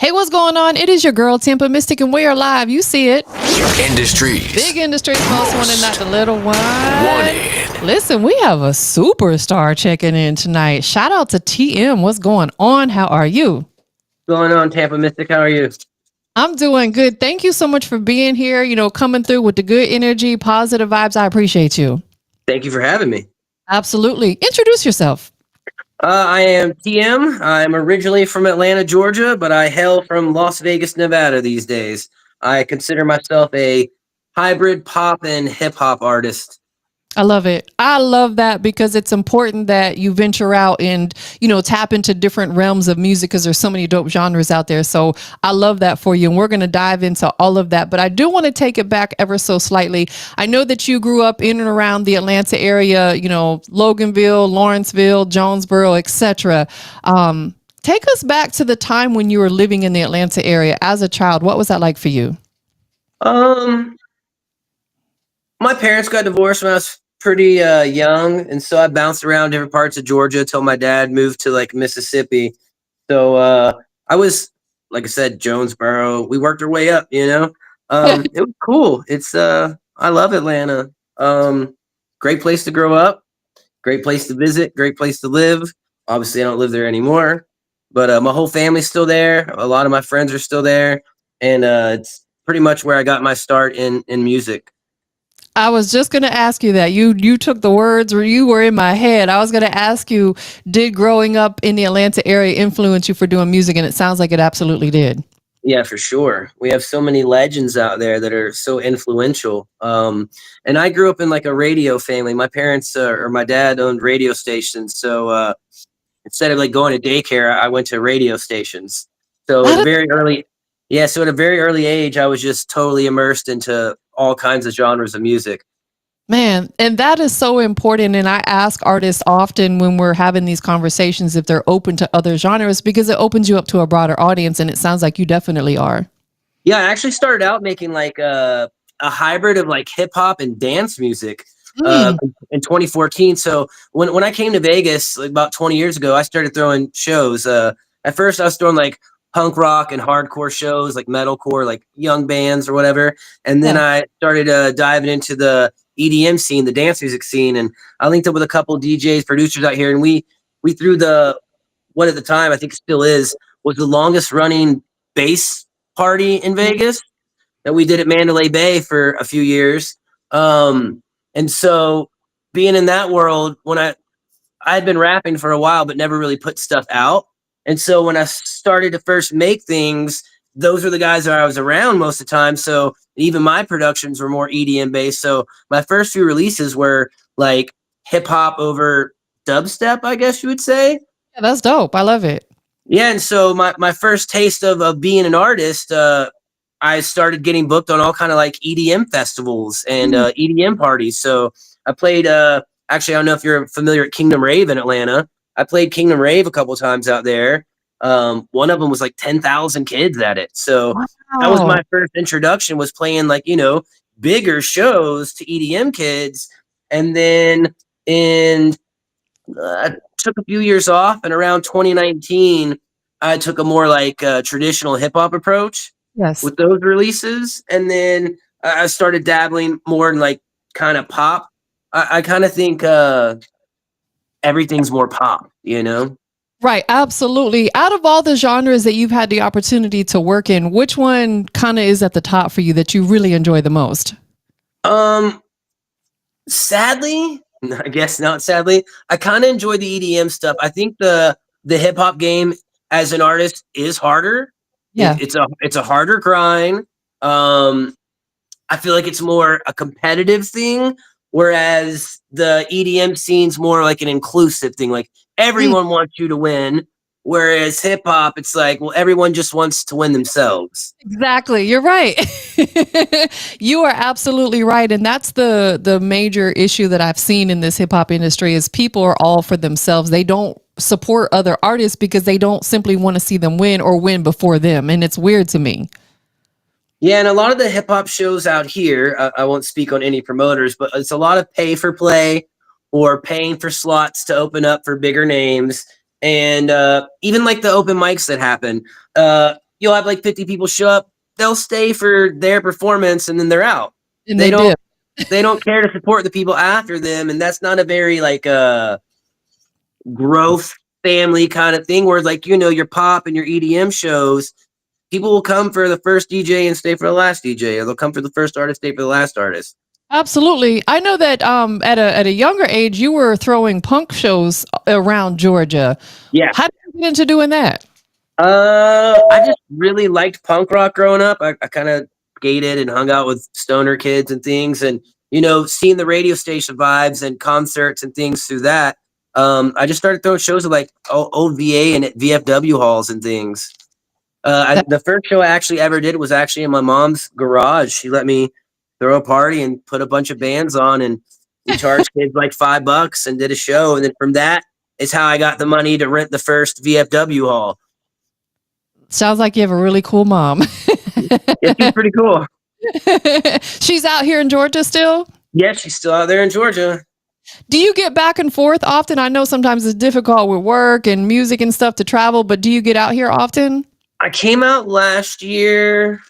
Hey, what's going on? It is your girl, TampaMystic, and we are live. You see it. Industries. Big industry, most wanted, not the little one. Wanted. Listen, we have a superstar checking in tonight. Shout out to TM. What's going on? How are you? Going on, TampaMystic? How are you? I'm doing good. Thank you so much for being here, coming through with the good energy, positive vibes. I appreciate you. Thank you for having me. Absolutely. Introduce yourself. I am TM. I'm originally from Atlanta, Georgia, but I hail from Las Vegas, Nevada these days. I consider myself a hybrid pop and hip hop artist. I love it. I love that because it's important that you venture out and, tap into different realms of music because there's so many dope genres out there. So I love that for you. And we're going to dive into all of that. But I do want to take it back ever so slightly. I know that you grew up in and around the Atlanta area, Loganville, Lawrenceville, Jonesboro, etc. Take us back to the time when you were living in the Atlanta area as a child. What was that like for you? My parents got divorced when I was pretty young, and so I bounced around different parts of Georgia till my dad moved to like Mississippi. So I was, like I said, Jonesboro. We worked our way up, It was cool. It's I love Atlanta. Great place to grow up, great place to visit, great place to live. Obviously, I don't live there anymore, but my whole family's still there. A lot of my friends are still there, and it's pretty much where I got my start in music. I was just going to ask you that. You took the words, or you were in my head. I was going to ask you, did growing up in the Atlanta area influence you for doing music? And it sounds like it absolutely did. Yeah, for sure. We have so many legends out there that are so influential. And I grew up in like a radio family. My parents or my dad owned radio stations. So instead of like going to daycare, I went to radio stations. So at a very early, so at a very early age, I was just totally immersed into all kinds of genres of music. Man, and that is so important. And I ask artists often when we're having these conversations if they're open to other genres because it opens you up to a broader audience. And it sounds like you definitely are. Yeah, I actually started out making like a hybrid of like hip hop and dance music in 2014. So when I came to Vegas like about 20 years ago, I started throwing shows. At first, I was throwing like punk rock and hardcore shows, like metalcore, like young bands or whatever. And then I started diving into the EDM scene, the dance music scene, and I linked up with a couple of DJs, producers out here, and we threw what at the time I think still was the longest running bass party in Vegas that we did at Mandalay Bay for a few years. And so being in that world, when I had been rapping for a while, but never really put stuff out. And so when I started to first make things, those were the guys that I was around most of the time. So even my productions were more EDM based. So my first few releases were like hip hop over dubstep, I guess you would say. Yeah, that's dope. I love it. Yeah. And so my first taste of being an artist, I started getting booked on all kind of like EDM festivals and EDM parties. So I played, actually, I don't know if you're familiar at Kingdom Rave in Atlanta. I played Kingdom Rave a couple times out there. One of them was like 10,000 kids at it. So that was my first introduction, was playing like, bigger shows to EDM kids. And then I took a few years off, and around 2019, I took a more like traditional hip hop approach with those releases. And then I started dabbling more in like kind of pop. I kind of think everything's more pop, Right, absolutely. Out of all the genres that you've had the opportunity to work in, which one kind of is at the top for you that you really enjoy the most? Sadly, I guess not sadly, I kind of enjoy the EDM stuff. I think the hip hop game as an artist is harder. Yeah. It's a harder grind. I feel like it's more a competitive thing, whereas the EDM scene's more like an inclusive thing. Like everyone wants you to win, whereas hip hop, it's like, well, everyone just wants to win themselves. Exactly. You're right. You are absolutely right. And that's the major issue that I've seen in this hip hop industry is people are all for themselves. They don't support other artists because they don't simply want to see them win or win before them. And it's weird to me. Yeah, and a lot of the hip hop shows out here, I won't speak on any promoters, but it's a lot of pay for play or paying for slots to open up for bigger names. And even like the open mics that happen, you'll have like 50 people show up. They'll stay for their performance and then they're out. And They they don't did. they don't care to support the people after them, and that's not a very like growth family kind of thing. Where like your pop and your EDM shows, people will come for the first DJ and stay for the last DJ, or they'll come for the first artist, stay for the last artist. Absolutely. I know that at a younger age you were throwing punk shows around Georgia. Yeah. How did you get into doing that? I just really liked punk rock growing up. I kind of skated and hung out with stoner kids and things, and seeing the radio station vibes and concerts and things through that. I just started throwing shows at like old VA and at VFW halls and things. The first show I actually ever did was actually in my mom's garage. She let me throw a party and put a bunch of bands on, and we charged kids like $5 and did a show. And then from that is how I got the money to rent the first VFW hall. Sounds like you have a really cool mom. Yeah, she's pretty cool. She's out here in Georgia still? Yeah, she's still out there in Georgia. Do you get back and forth often? I know sometimes it's difficult with work and music and stuff to travel, but do you get out here often? I came out last year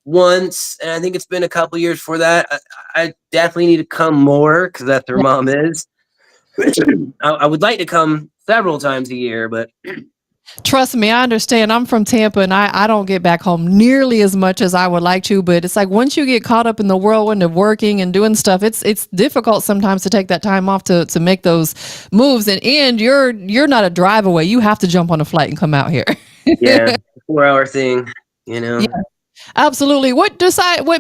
once, and I think it's been a couple years before that. I definitely need to come more because that's where mom is. I would like to come several times a year, but Trust me, I understand. I'm from Tampa and I don't get back home nearly as much as I would like to, but it's like once you get caught up in the whirlwind of working and doing stuff, it's difficult sometimes to take that time off to make those moves. And you're not a drive away. You have to jump on a flight and come out here. yeah, 4-hour thing, Yeah, absolutely. What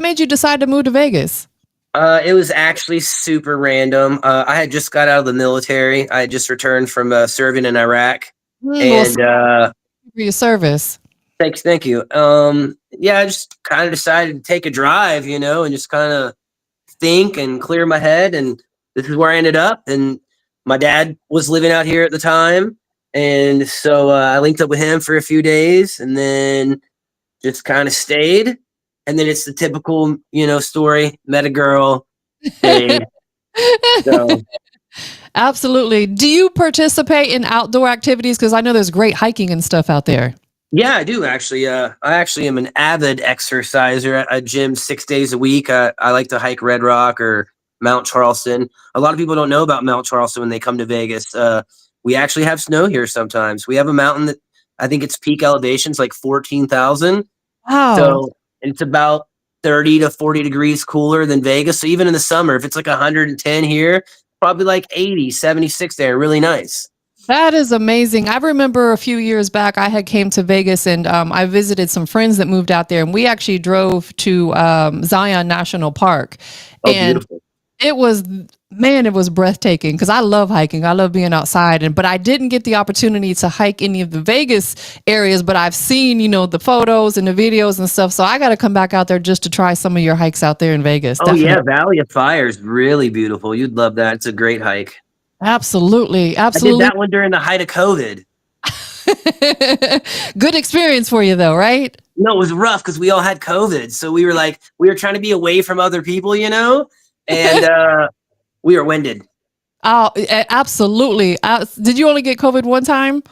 made you decide to move to Vegas? It was actually super random. I had just got out of the military. I had just returned from serving in Iraq. Well, And for your service. thank you. Yeah, I just kind of decided to take a drive, and just kind of think and clear my head. And this is where I ended up. And my dad was living out here at the time, and so I linked up with him for a few days, and then just kind of stayed. And then it's the typical, story. Met a girl, stayed. So Absolutely. Do you participate in outdoor activities? Because I know there's great hiking and stuff out there. yeah, I do actually. I actually am an avid exerciser. I gym 6 days a week. I like to hike Red Rock or Mount Charleston. A lot of people don't know about Mount Charleston when they come to Vegas. We actually have snow here sometimes. We have a mountain that I think its peak elevation is like 14,000. Wow. So it's about 30 to 40 degrees cooler than Vegas. So even in the summer, if it's like 110 here, probably like 80, 76 there. Really nice. That is amazing. I remember a few years back, I had came to Vegas and I visited some friends that moved out there, and we actually drove to Zion National Park. Oh, And beautiful. it was, man, it was breathtaking because I love hiking. I love being outside, but I didn't get the opportunity to hike any of the Vegas areas, but I've seen, the photos and the videos and stuff. So I got to come back out there just to try some of your hikes out there in Vegas. Oh, Definitely. yeah. Valley of Fire is really beautiful. You'd love that. It's a great hike. Absolutely. I did Absolutely. that one during the height of COVID. Good experience for you though, right? No, it was rough because we all had COVID. So we were trying to be away from other people, and we were winded. Oh, absolutely. Did you only get COVID one time?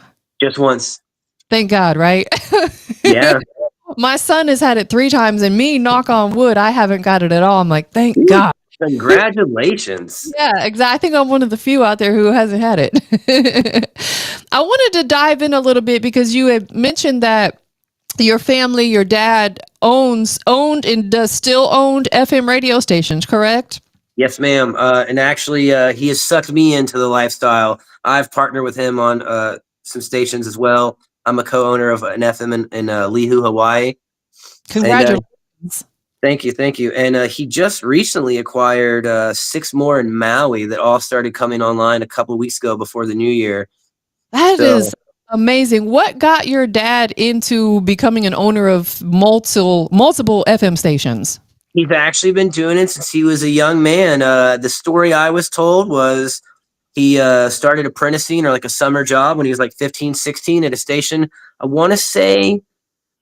Just once. Thank God, right? Yeah. My son has had it 3 times, and me, knock on wood, I haven't got it at all. I'm like, thank God. Congratulations. Yeah, exactly. I think I'm one of the few out there who hasn't had it. I wanted to dive in a little bit because you had mentioned that your family, your dad owned and does still owned FM radio stations, correct? Yes, ma'am. And actually, he has sucked me into the lifestyle. I've partnered with him on some stations as well. I'm a co-owner of an FM in Lihu, Hawaii. Congratulations. Thank you. And he just recently acquired 6 more in Maui that all started coming online a couple of weeks ago before the new year. That is amazing. What got your dad into becoming an owner of multiple FM stations? He's actually been doing it since he was a young man. The story I was told was he started apprenticing or like a summer job when he was like 15, 16 at a station. I want to say,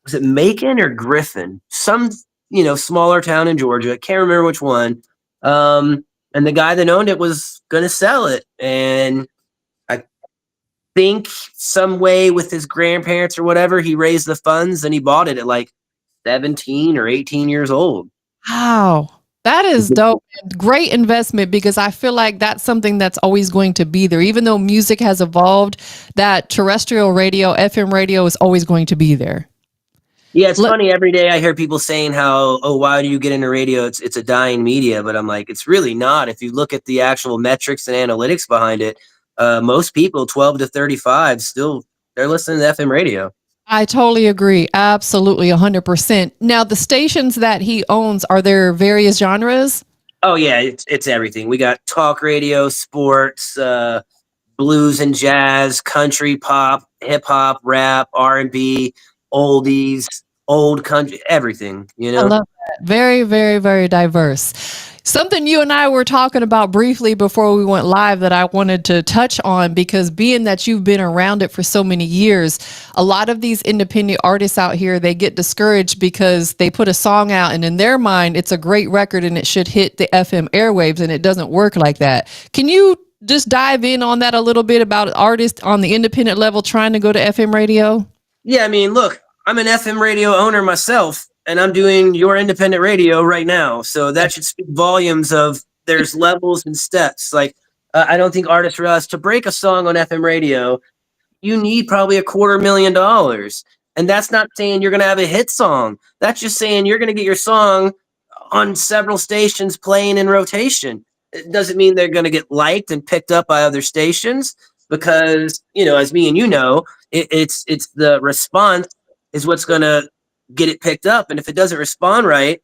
was it Macon or Griffin? Some, smaller town in Georgia. I can't remember which one. And the guy that owned it was going to sell it. And think some way with his grandparents or whatever, he raised the funds and he bought it at like 17 or 18 years old. Wow. That is dope. Great investment because I feel like that's something that's always going to be there. Even though music has evolved, that terrestrial radio, FM radio is always going to be there. Yeah, it's funny. Every day I hear people saying how, oh, why do you get into radio? It's a dying media. But I'm like, it's really not. If you look at the actual metrics and analytics behind it, most people 12 to 35 still, they're listening to FM radio. I totally agree. Absolutely, 100%. Now, the stations that he owns, are there various genres? Oh, yeah, it's everything. We got talk radio, sports, blues and jazz, country, pop, hip hop, rap, R&B, oldies, old country, everything, you know? I love that. Very, very, very diverse. Something you and I were talking about briefly before we went live that I wanted to touch on, because being that you've been around it for so many years, a lot of these independent artists out here, they get discouraged because they put a song out and in their mind, it's a great record and it should hit the FM airwaves, and it doesn't work like that. Can you just dive in on that a little bit about artists on the independent level trying to go to FM radio? Yeah, I mean, look, I'm an FM radio owner myself, and I'm doing your independent radio right now. So that should speak volumes of there's levels and steps. Like, I don't think artists realize to break a song on FM radio, you need probably $250,000. And that's not saying you're going to have a hit song. That's just saying you're going to get your song on several stations playing in rotation. It doesn't mean they're going to get liked and picked up by other stations because, you know, as me and you know, it's the response is what's going to get it picked up. And if it doesn't respond right,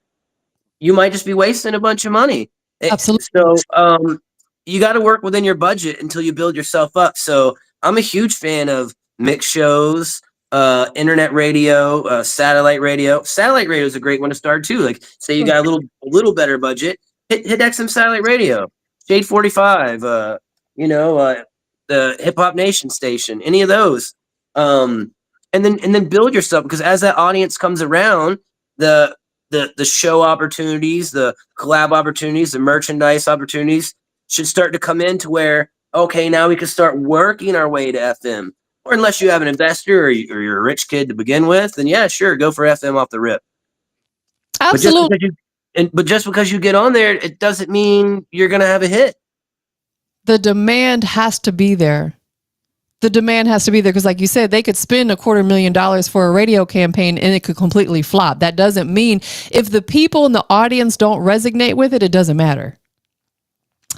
you might just be wasting a bunch of money. Absolutely. So you got to work within your budget until you build yourself up. So I'm a huge fan of mix shows, internet radio, satellite radio. Satellite radio is a great one to start too. Like, say you got a little better budget, hit XM satellite radio, Shade 45, the Hip Hop Nation station, any of those. And then build yourself, because as that audience comes around, the show opportunities, the collab opportunities, the merchandise opportunities should start to come in to where, okay, now we can start working our way to FM. Or unless you have an investor or you're a rich kid to begin with, then yeah, sure, go for FM off the rip. Absolutely. But just because you get on there, it doesn't mean you're going to have a hit. The demand has to be there. The demand has to be there because, like you said, they could spend $250,000 for a radio campaign and it could completely flop. That doesn't mean if the people in the audience don't resonate with it, it doesn't matter.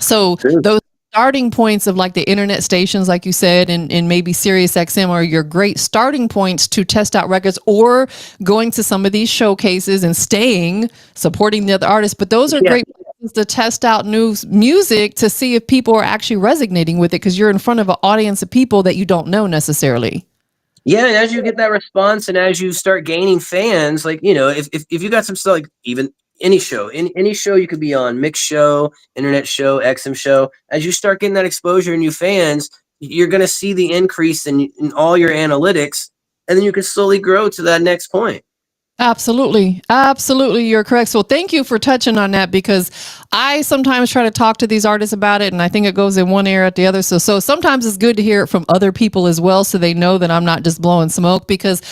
So those starting points of like the internet stations, like you said, and maybe Sirius XM are your great starting points to test out records or going to some of these showcases and supporting the other artists. But those are great to test out new music to see if people are actually resonating with it, because you're in front of an audience of people that you don't know necessarily. Yeah, and as you get that response and as you start gaining fans, like, you know, if you got some stuff, like even any show you could be on, mix show, internet show, XM show, as you start getting that exposure and new fans, you're going to see the increase in all your analytics, and then you can slowly grow to that next point. Absolutely. Absolutely. You're correct. So thank you for touching on that, because I sometimes try to talk to these artists about it and I think it goes in one ear at the other. So sometimes it's good to hear it from other people as well, so they know that I'm not just blowing smoke, because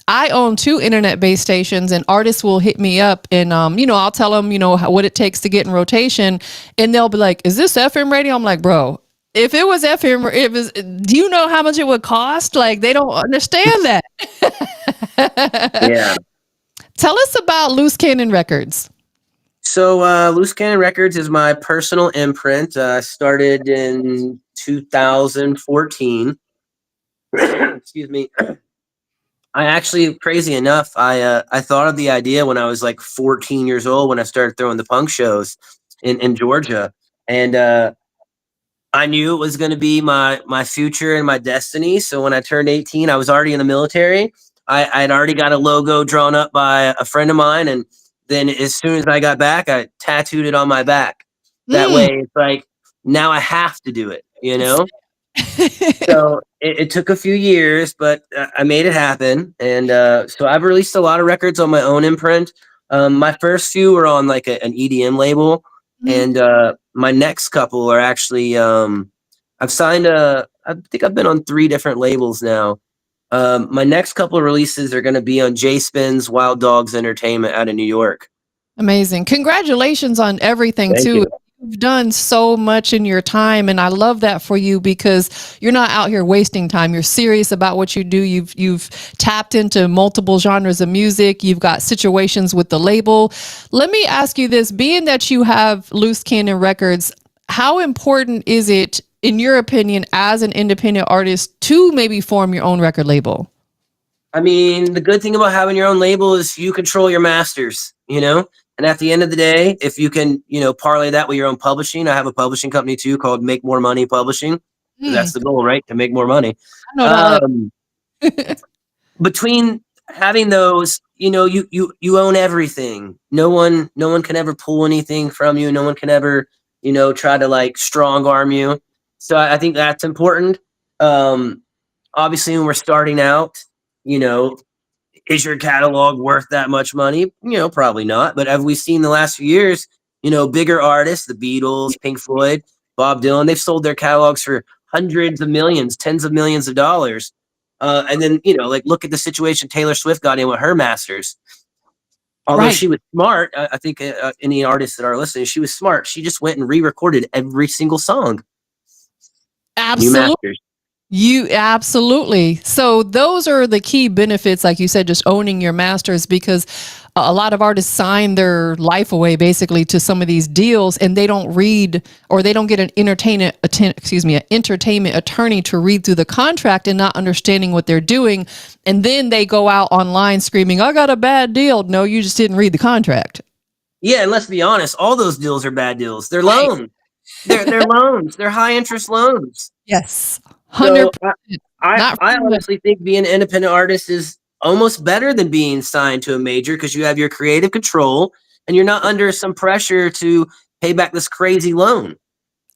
I own 2 internet-based stations and artists will hit me up and, I'll tell them, what it takes to get in rotation, and they'll be like, is this FM radio? I'm like, bro, if it was FM, do you know how much it would cost? Like, they don't understand that. Yeah. Tell us about Loose Cannon Records. So Loose Cannon Records is my personal imprint. I started in 2014. Excuse me. I actually, crazy enough, I thought of the idea when I was like 14 years old, when I started throwing the punk shows in Georgia. And I knew it was going to be my future and my destiny. So when I turned 18, I was already in the military. I'd already got a logo drawn up by a friend of mine. And then as soon as I got back, I tattooed it on my back. That way, it's like, now I have to do it, So it took a few years, but I made it happen. And so I've released a lot of records on my own imprint. My first few were on like an EDM label. And my next couple are actually, I've signed a I think I've been on 3 different labels now. My next couple of releases are going to be on J Spin's Wild Dogs Entertainment out of New York. Amazing. Congratulations on everything Thank too. you. You've done so much in your time, and I love that for you because you're not out here wasting time. You're serious about what you do. You've tapped into multiple genres of music. You've got situations with the label. Let me ask you this, being that you have Loose Cannon Records, how important is it, in your opinion, as an independent artist to maybe form your own record label? I mean, the good thing about having your own label is you control your masters, you know? And at the end of the day, if you can, parlay that with your own publishing, I have a publishing company too called Make More Money Publishing. Hmm, That's the goal, right? To make more money. I know that. Um, Between having those, you own everything. No one can ever pull anything from you. No one can ever, try to like strong arm you. So I think that's important. Um, Obviously, when we're starting out, you know, is your catalog worth that much money? Probably not. But have we seen the last few years, bigger artists, the Beatles, Pink Floyd, Bob Dylan, they've sold their catalogs for hundreds of millions, tens of millions of dollars. And then, like look at the situation Taylor Swift got in with her masters. Although Right. she was smart, I think any artists that are listening, she was smart. She just went and re-recorded every single song, new Absolutely. masters. You absolutely. So those are the key benefits, like you said, just owning your masters, because a lot of artists sign their life away basically to some of these deals, and they don't read, or they don't get an an entertainment attorney to read through the contract and not understanding what they're doing. And then they go out online screaming, I got a bad deal. No, you just didn't read the contract. Yeah, and let's be honest, all those deals are bad deals. They're Right. loans. They're loans. They're high interest loans. Yes. So 100%. I Not I for me. honestly think being an independent artist is almost better than being signed to a major because you have your creative control and you're not under some pressure to pay back this crazy loan.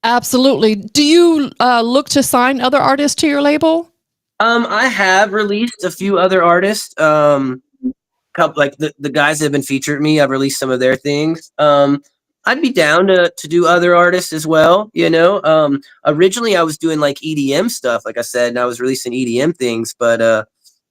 Absolutely. Do you look to sign other artists to your label? I have released a few other artists. Couple like the guys that have been featured me, I've released some of their things. I'd be down to do other artists as well, originally I was doing like EDM stuff, like I said, and I was releasing EDM things, but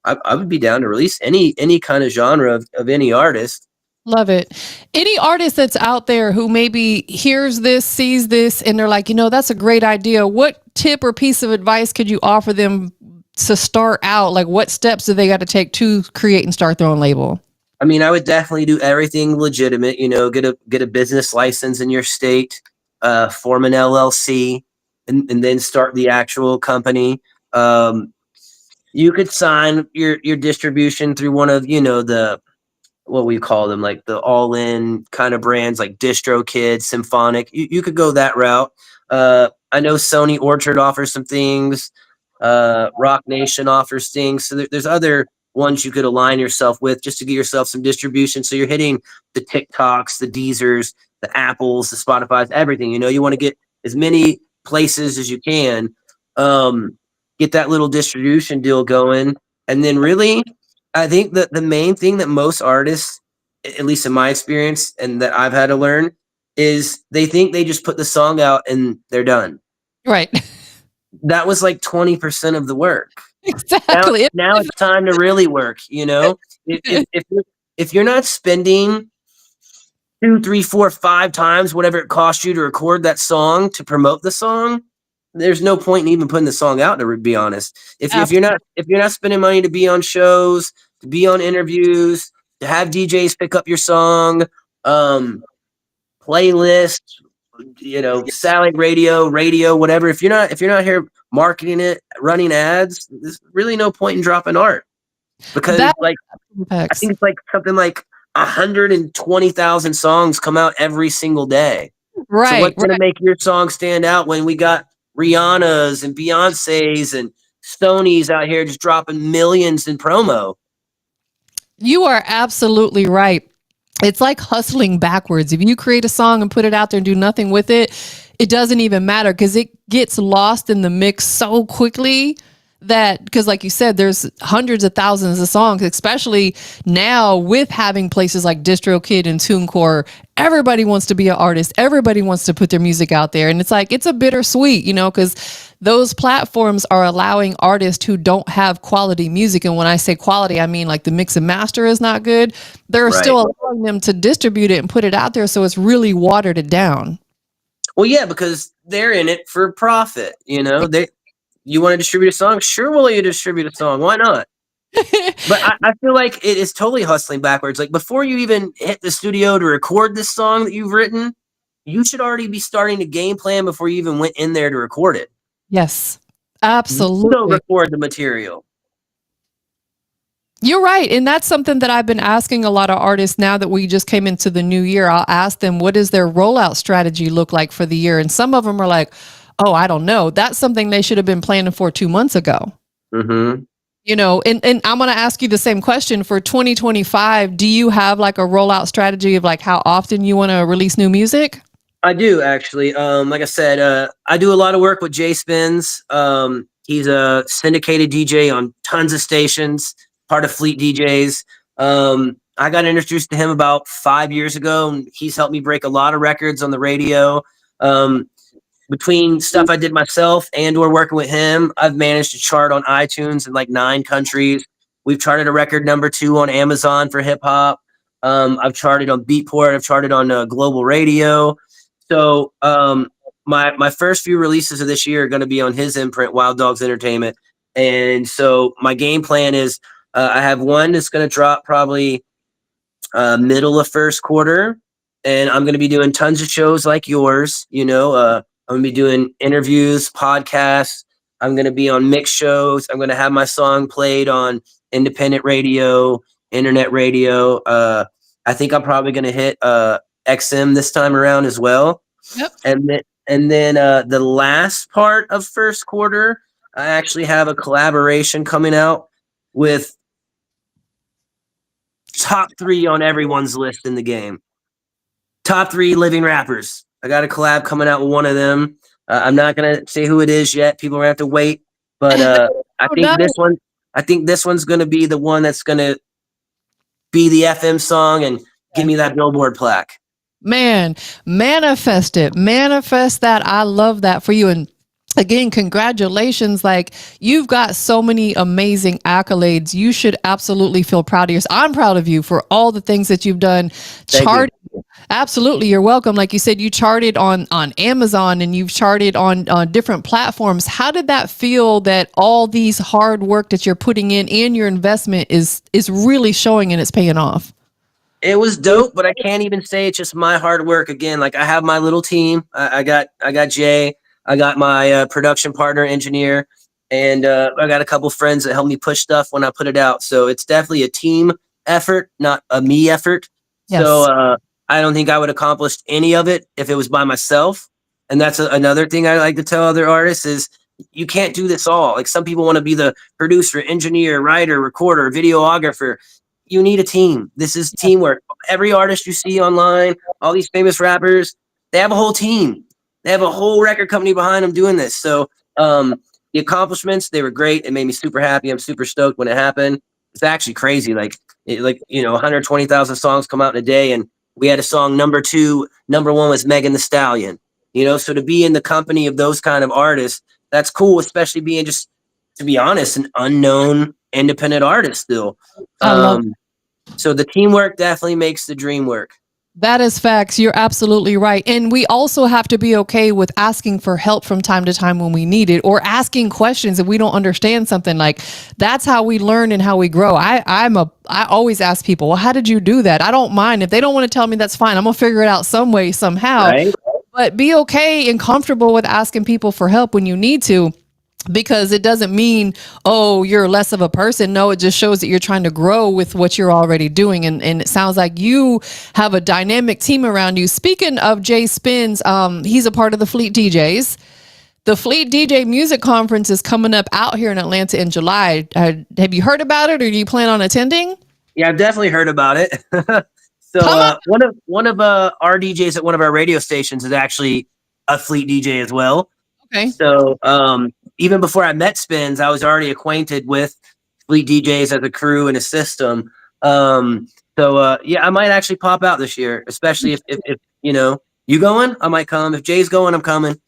I would be down to release any kind of genre of any artist. Love it. Any artist that's out there who maybe hears this, sees this, and they're like, that's a great idea. What tip or piece of advice could you offer them to start out? Like, what steps do they got to take to create and start their own label? I mean, I would definitely do everything legitimate, get a business license in your state, form an LLC, and then start the actual company. You could sign your distribution through one of, the what we call them, like the all-in kind of brands like DistroKid, Symphonic. You could go that route. I know Sony Orchard offers some things. Rock Nation offers things. So there's other ones you could align yourself with just to get yourself some distribution. So you're hitting the TikToks, the Deezers, the Apples, the Spotify's, everything. You want to get as many places as you can. Get that little distribution deal going. And then really, I think that the main thing that most artists, at least in my experience and that I've had to learn, is they think they just put the song out and they're done. Right. That was like 20% of the work. Exactly. Now it's time to really work. If you're not spending 2, 3, 4, 5 times whatever it costs you to record that song to promote the song, there's no point in even putting the song out, to be honest. If you're not spending money to be on shows, to be on interviews, to have DJs pick up your song, playlists, satellite radio, whatever. If you're not here marketing it, running ads, there's really no point in dropping art. Because That like I impacts. think it's like something like 120,000 songs come out every single day. So Right. what's Right. gonna make your song stand out when we got Rihanna's and Beyonce's and Stoney's out here just dropping millions in promo? You are absolutely right. It's like hustling backwards. If you create a song and put it out there and do nothing with it, it doesn't even matter because it gets lost in the mix so quickly that, because like you said, there's hundreds of thousands of songs, especially now with having places like DistroKid and TuneCore. Everybody wants to be an artist. Everybody wants to put their music out there. And it's like, it's a bittersweet, because those platforms are allowing artists who don't have quality music. And when I say quality, I mean like the mix and master is not good. They're still allowing them to distribute it and put it out there. So it's really watered it down. Well, yeah, because they're in it for profit. You want to distribute a song? Sure, will you distribute a song? Why not? But I feel like it is totally hustling backwards. Like before you even hit the studio to record this song that you've written, you should already be starting a game plan before you even went in there to record it. Yes, absolutely. Don't record the material. You're right. And that's something that I've been asking a lot of artists now that we just came into the new year. I'll ask them, what does their rollout strategy look like for the year? And some of them are like, oh, I don't know. That's something they should have been planning for 2 months ago. Mm-hmm. And I'm going to ask you the same question for 2025. Do you have like a rollout strategy of like how often you want to release new music? I do actually. Like I said, I do a lot of work with Jay Spins. He's a syndicated DJ on tons of stations, part of Fleet DJs. I got introduced to him about 5 years ago, and he's helped me break a lot of records on the radio. Between stuff I did myself and or working with him, I've managed to chart on iTunes in like 9 countries. We've charted a record #2 on Amazon for hip hop. I've charted on Beatport. I've charted on global radio. So my first few releases of this year are going to be on his imprint, Wild Dogs Entertainment. And so my game plan is I have one that's going to drop probably middle of first quarter. And I'm going to be doing tons of shows like yours. I'm going to be doing interviews, podcasts. I'm going to be on mix shows. I'm going to have my song played on independent radio, internet radio. I think I'm probably going to hit XM this time around as well. Yep. And then the last part of first quarter, I actually have a collaboration coming out with top 3 on everyone's list in the game. Top 3 living rappers. I got a collab coming out with one of them. I'm not gonna say who it is yet. People are gonna have to wait. But I think this one's gonna be the one that's gonna be the FM song and give me that Billboard plaque. Man, manifest it. Manifest that. I love that for you. And again, congratulations. Like, you've got so many amazing accolades. You should absolutely feel proud of yourself. I'm proud of you for all the things that you've done. Thank you. Absolutely. You're welcome. Like you said, you charted on Amazon and you've charted on different platforms. How did that feel that all these hard work that you're putting in and your investment is really showing and it's paying off? It was dope, but I can't even say it's just my hard work. Again, like I have my little team. I got Jay. I got my production partner, engineer, and I got a couple friends that help me push stuff when I put it out. So it's definitely a team effort, not a me effort. Yes. So I don't think I would accomplish any of it if it was by myself. And that's another thing I like to tell other artists is you can't do this all. Like some people want to be the producer, engineer, writer, recorder, videographer. You need a team. This is teamwork. Every artist you see online, all these famous rappers, they have a whole team. They have a whole record company behind them doing this. So the accomplishments, they were great. It made me super happy. I'm super stoked when it happened. It's actually crazy. 120,000 songs come out in a day, and we had a song #2. #1 was Megan Thee Stallion. So to be in the company of those kind of artists, that's cool, especially being just, to be honest, an unknown independent artist still. So the teamwork definitely makes the dream work. That is facts. You're absolutely right. And we also have to be okay with asking for help from time to time when we need it, or asking questions if we don't understand something. Like, that's how we learn and how we grow. I always ask people, well, how did you do that? I don't mind. If they don't want to tell me, that's fine. I'm gonna figure it out some way, somehow. Right. But be okay and comfortable with asking people for help when you need to. Because it doesn't mean, oh, you're less of a person. No, it just shows that you're trying to grow with what you're already doing. And it sounds like you have a dynamic team around you. Speaking of Jay Spins, he's a part of the Fleet DJs. The Fleet DJ Music Conference is coming up out here in Atlanta in July. Have you heard about it, or do you plan on attending? Yeah, I've definitely heard about it. One of our DJs at one of our radio stations is actually a Fleet DJ as well. Okay. So even before I met Spins, I was already acquainted with Fleet DJs as a crew and a system. Yeah, I might actually pop out this year, especially if you going, I might come. If Jay's going, I'm coming.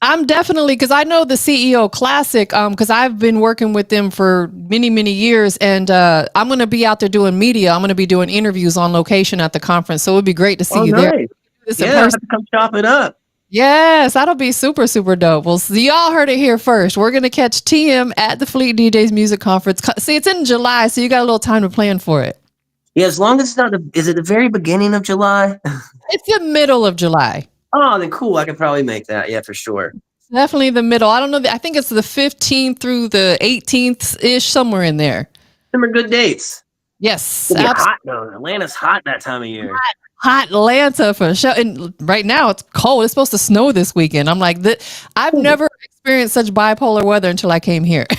I'm definitely, because I know the CEO Classic, because I've been working with them for many, many years, and I'm going to be out there doing media. I'm going to be doing interviews on location at the conference, so it would be great to see you there. Yeah, I have to come chop it up. Yes, that'll be super, super dope. Well, so y'all heard it here first. We're going to catch TM at the Fleet DJs Music Conference. See, it's in July, so you got a little time to plan for it. Yeah, as long as it's not is it the very beginning of July? It's the middle of July. Oh, then cool. I could probably make that. Yeah, for sure. Definitely the middle. I don't know. I think it's the 15th through the 18th ish, somewhere in there. Them are good dates. Yes. It'll be hot though. Atlanta's hot that time of year. Hot Atlanta for sure. And right now it's cold. It's supposed to snow this weekend. I'm like, I've never experienced such bipolar weather until I came here. Do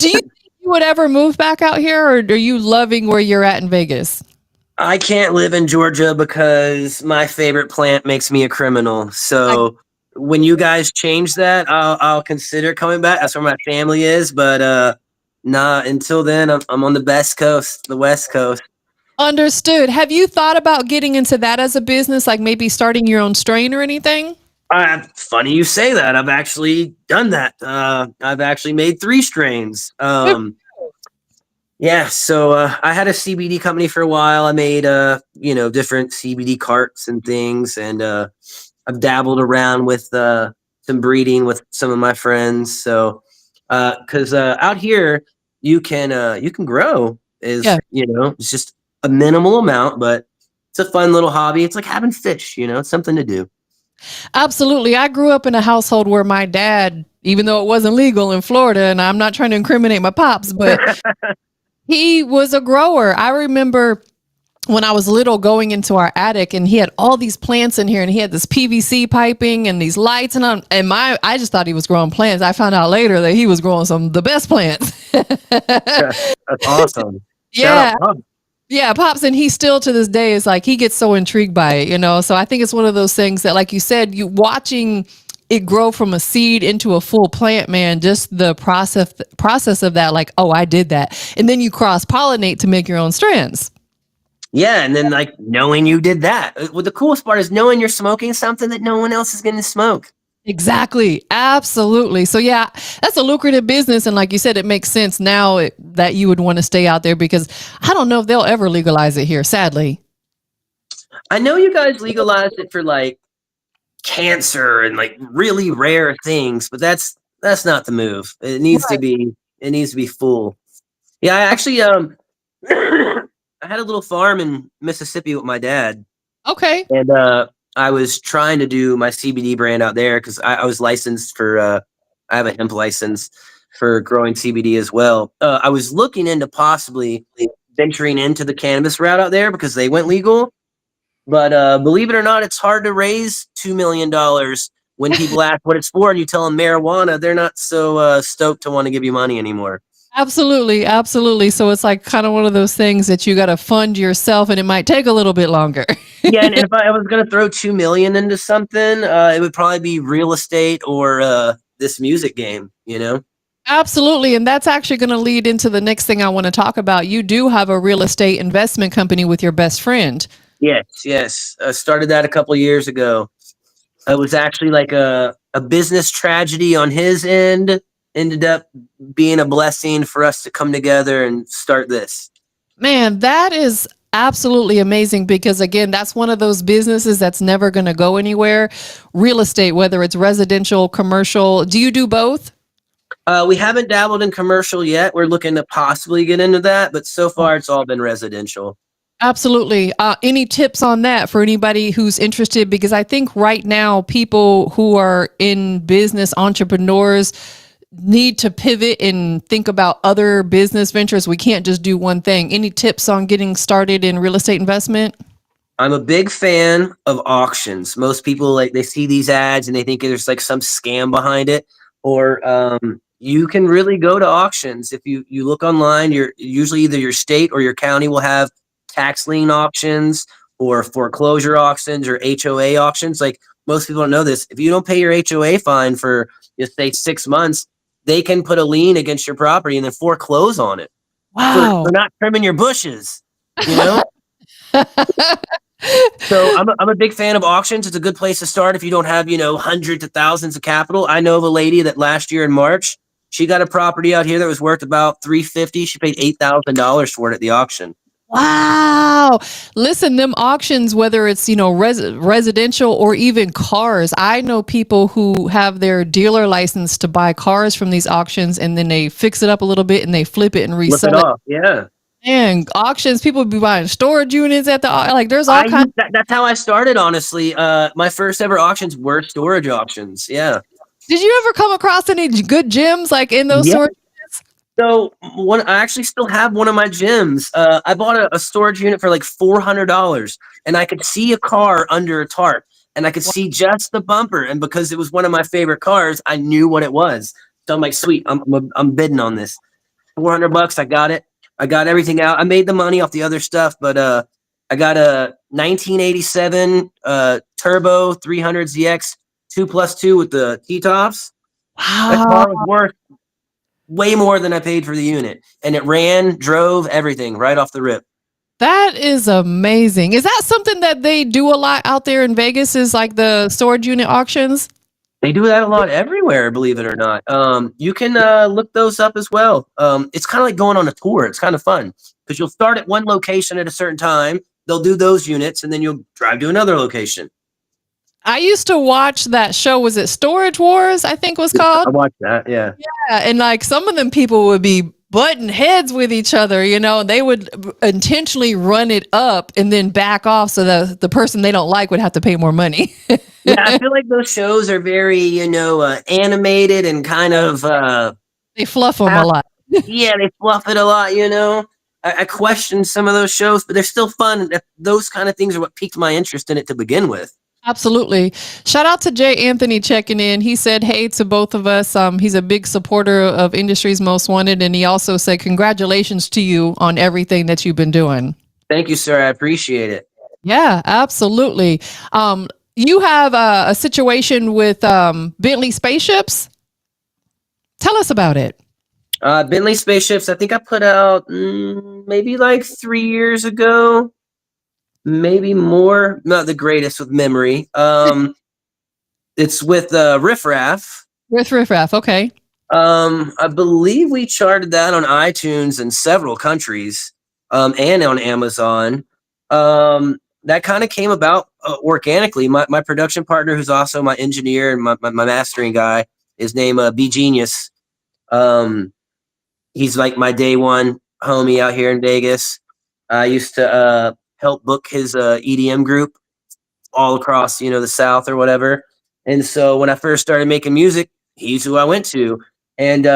you think you would ever move back out here, or are you loving where you're at in Vegas? I can't live in Georgia because my favorite plant makes me a criminal. So when you guys change that, I'll consider coming back. That's where my family is. But nah, until then, I'm on the West Coast. Understood. Have you thought about getting into that as a business, like maybe starting your own strain or anything? Funny you say that. I've actually done that. I've actually made 3 strains. Yeah, so I had a CBD company for a while. I made different CBD carts and things, and I've dabbled around with some breeding with some of my friends. So because out here you can grow it's just a minimal amount, but it's a fun little hobby. It's like having fish, it's something to do. Absolutely. I grew up in a household where my dad, even though it wasn't legal in Florida, and I'm not trying to incriminate my pops, but he was a grower. I remember when I was little going into our attic, and he had all these plants in here, and he had this PVC piping and these lights, and I just thought he was growing plants. I found out later that he was growing some of the best plants. That's awesome. Yeah. Yeah, Pops, and he still to this day is like, he gets so intrigued by it, So I think it's one of those things that, like you said, you watching it grow from a seed into a full plant, man, just the process of that, like, oh, I did that. And then you cross-pollinate to make your own strands. Yeah, and then like knowing you did that. Well, the coolest part is knowing you're smoking something that no one else is going to smoke. Exactly. Absolutely. So yeah, that's a lucrative business. And like you said, it makes sense now that you would want to stay out there, because I don't know if they'll ever legalize it here, sadly. I know you guys legalized it for like cancer and like really rare things, but that's not the move. It needs to be full. Yeah, I actually I had a little farm in Mississippi with my dad. Okay. And I was trying to do my CBD brand out there because I was licensed for I have a hemp license for growing CBD as well. I was looking into possibly venturing into the cannabis route out there because they went legal. But believe it or not, it's hard to raise $2 million when people ask what it's for and you tell them marijuana. They're not so stoked to want to give you money anymore. Absolutely. Absolutely. So it's like kind of one of those things that you got to fund yourself, and it might take a little bit longer. Yeah. And if I was going to throw $2 million into something, it would probably be real estate or this music game, Absolutely. And that's actually going to lead into the next thing I want to talk about. You do have a real estate investment company with your best friend. Yes. I started that a couple years ago. It was actually like a business tragedy on his end. Ended up being a blessing for us to come together and start this. Man, that is absolutely amazing, because again, that's one of those businesses that's never going to go anywhere. Real estate, whether it's residential, commercial. Do you do both? We haven't dabbled in commercial yet. We're looking to possibly get into that, but so far it's all been residential. Absolutely. Any tips on that for anybody who's interested? Because I think right now people who are in business, entrepreneurs, need to pivot and think about other business ventures. We can't just do one thing. Any tips on getting started in real estate investment? I'm a big fan of auctions. Most people they see these ads and they think there's like some scam behind it, or you can really go to auctions. If you look online, usually either your state or your county will have tax lien auctions or foreclosure auctions or HOA auctions. Like most people don't know this. If you don't pay your HOA fine for, just say, 6 months, they can put a lien against your property and then foreclose on it Wow. for not trimming your bushes, you know? So I'm a big fan of auctions. It's a good place to start if you don't have, hundreds of thousands of capital. I know of a lady that last year in March, she got a property out here that was worth about $350. She paid $8,000 for it at the auction. Wow. Listen, them auctions, whether it's, residential or even cars, I know people who have their dealer license to buy cars from these auctions, and then they fix it up a little bit and they flip it and Flip it resell it. off, yeah. And auctions, people be buying storage units at there's all kinds. That's how I started, honestly. My first ever auctions were storage auctions. Yeah. Did you ever come across any good gems like in those Yeah. storage? So I actually still have one of my gyms. I bought a storage unit for like $400, and I could see a car under a tarp, and I could see just the bumper. And because it was one of my favorite cars, I knew what it was. So I'm like, sweet, I'm bidding on this. $400, I got it. I got everything out. I made the money off the other stuff, but I got a 1987 turbo 300 ZX 2+2 with the T-tops. That Wow. car was worth way more than I paid for the unit, and it ran, drove, everything right off the rip. That is amazing. Is that something that they do a lot out there in Vegas, is like the storage unit auctions? They do that a lot everywhere, believe it or not. You can look those up as well. It's kind of like going on a tour. It's kind of fun because you'll start at one location at a certain time. They'll do those units, and then you'll drive to another location. I used to watch that show. Was it Storage Wars, I think was I called? watched that, yeah. Yeah, and like some of them people would be butting heads with each other, they would intentionally run it up and then back off so the person they don't like would have to pay more money. Yeah, I feel like those shows are very, animated and kind of, They fluff them a lot. yeah, they fluff it a lot. I question some of those shows, but they're still fun. Those kind of things are what piqued my interest in it to begin with. Absolutely. Shout out to Jay Anthony checking in. He said, hey to both of us. He's a big supporter of Industry's Most Wanted. And he also said, congratulations to you on everything that you've been doing. Thank you, sir. I appreciate it. Yeah, absolutely. You have a situation with Bentley spaceships. Tell us about it. Bentley spaceships, I think I put out maybe like 3 years ago. Maybe more. Not the greatest with memory. It's with Riff Raff. With Riff Raff, okay. I believe we charted that on iTunes in several countries, and on Amazon. That kind of came about organically. My production partner, who's also my engineer and my mastering guy, is named B Genius. He's like my day one homie out here in Vegas. I used to help book his EDM group all across, the South or whatever. And so when I first started making music, he's who I went to. And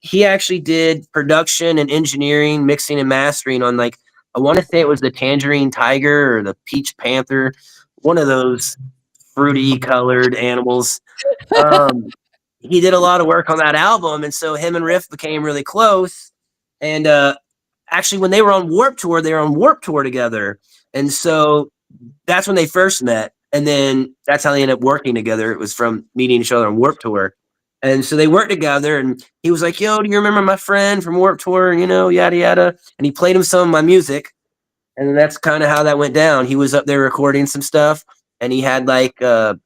he actually did production and engineering, mixing and mastering on, like, I want to say it was the Tangerine Tiger or the Peach Panther, one of those fruity colored animals. He did a lot of work on that album. And so him and Riff became really close. And actually, when they were on Warped Tour together. And so that's when they first met. And then that's how they ended up working together. It was from meeting each other on Warped Tour. And so they worked together, and he was like, yo, do you remember my friend from Warped Tour? Yada, yada. And he played him some of my music. And that's kind of how that went down. He was up there recording some stuff, and he had like, some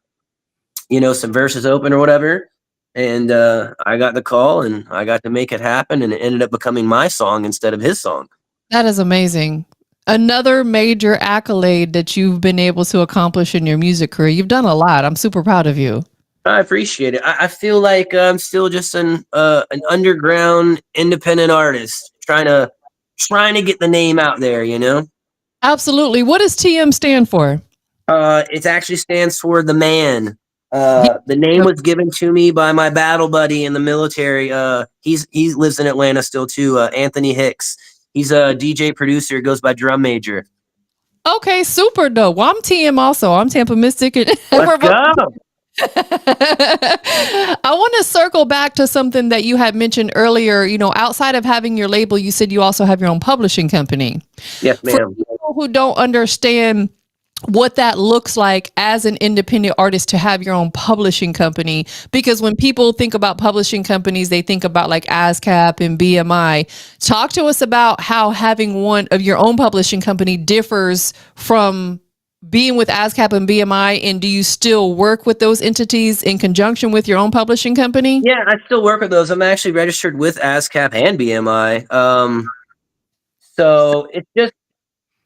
verses open or whatever. And I got the call, and I got to make it happen, and it ended up becoming my song instead of his song. That is amazing. Another major accolade that you've been able to accomplish in your music career. You've done a lot. I'm super proud of you. I appreciate it. I feel like I'm still just an underground independent artist trying to get the name out there, Absolutely. What does TM stand for? It actually stands for The Man. The name was given to me by my battle buddy in the military. He lives in Atlanta still too. Anthony Hicks. He's a DJ producer, goes by Drum Major. Okay, super dope. Well, I'm TM also. I'm TampaMystic. Let's go. I want to circle back to something that you had mentioned earlier. Outside of having your label, you said you also have your own publishing company. Yes, ma'am. For people who don't understand what that looks like as an independent artist to have your own publishing company. Because when people think about publishing companies, they think about like ASCAP and BMI. Talk to us about how having one of your own publishing company differs from being with ASCAP and BMI, and do you still work with those entities in conjunction with your own publishing company? Yeah, I still work with those. I'm actually registered with ASCAP and BMI. So it's just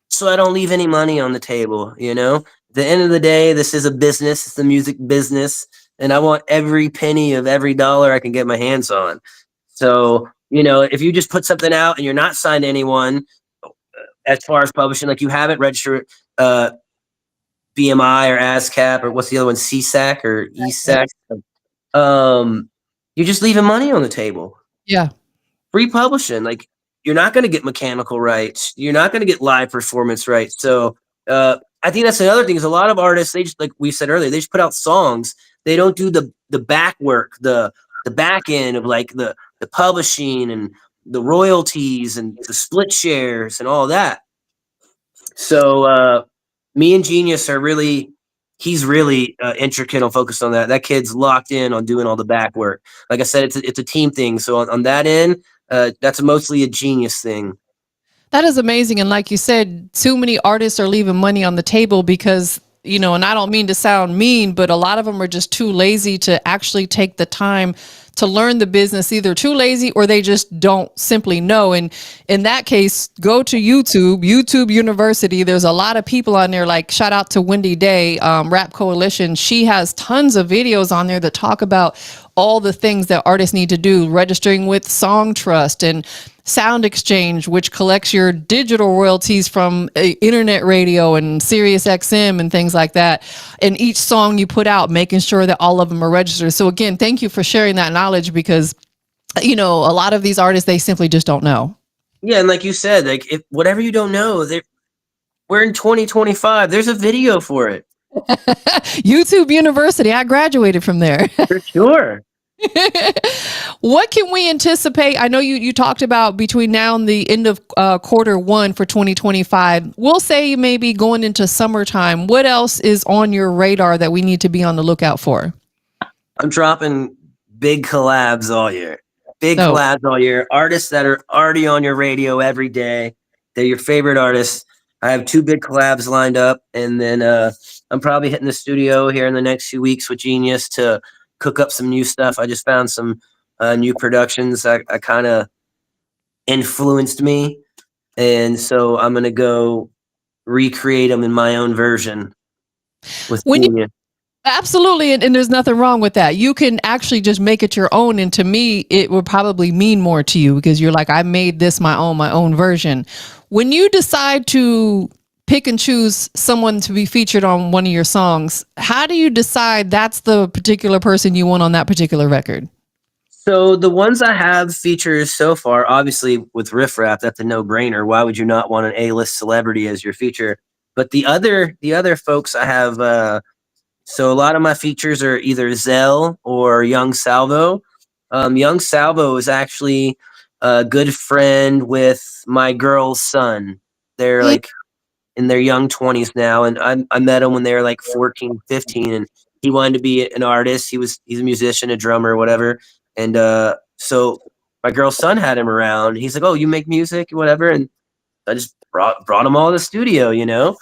so I don't leave any money on the table, you know? At the end of the day, this is a business, it's the music business, and I want every penny of every dollar I can get my hands on. So, you know, if you just put something out and you're not signed to anyone as far as publishing, like you haven't registered BMI or ASCAP or what's the other one, CSAC or ESAC, you're just leaving money on the table. Yeah. Free publishing, like you're not going to get mechanical rights, you're not going to get live performance rights. So I think that's another thing is a lot of artists, they just, like we said earlier, they just put out songs, they don't do the back work, the back end of like the publishing and the royalties and the split shares and all that. So me and Genius are really, he's really intricate and focused on that. That kid's locked in on doing all the back work. Like I said, it's a team thing. So on that end, that's mostly a Genius thing. That is amazing. And like you said, too many artists are leaving money on the table because, you know, and I don't mean to sound mean, but a lot of them are just too lazy to actually take the time to learn the business, either too lazy or they just don't simply know. And in that case, go to YouTube University. There's a lot of people on there, like shout out to Wendy Day, Rap Coalition. She has tons of videos on there that talk about all the things that artists need to do, registering with Song Trust and Sound Exchange, which collects your digital royalties from internet radio and Sirius XM and things like that. And each song you put out, making sure that all of them are registered. So again, thank you for sharing that knowledge because, you know, a lot of these artists, they simply just don't know. Yeah, and like you said, like if whatever you don't know, we're in 2025. There's a video for it. YouTube University. I graduated from there. For sure. What can we anticipate? I know you talked about between now and the end of Q1 for 2025. We'll say maybe going into summertime. What else is on your radar that we need to be on the lookout for? I'm dropping big collabs all year. Collabs all year. Artists that are already on your radio every day. They're your favorite artists. I have 2 big collabs lined up, and then I'm probably hitting the studio here in the next few weeks with Genius to cook up some new stuff. I just found some new productions I kind of influenced me, and so I'm gonna go recreate them in my own version with Genius. Absolutely. And there's nothing wrong with that. You can actually just make it your own. And to me, it would probably mean more to you because you're like, I made this my own version. When you decide to pick and choose someone to be featured on one of your songs, how do you decide that's the particular person you want on that particular record? So the ones I have features so far, obviously with Riff Rap, that's a no-brainer. Why would you not want an A-list celebrity as your feature? But the other folks I have, so a lot of my features are either Zell or Young Salvo. Young Salvo is actually a good friend with my girl's son. They're like in their young 20s now, and I met him when they were like 14, 15, and he wanted to be an artist. He's a musician, a drummer, whatever. And so my girl's son had him around. He's like, "Oh, you make music, whatever," and I just brought them all to the studio, you know.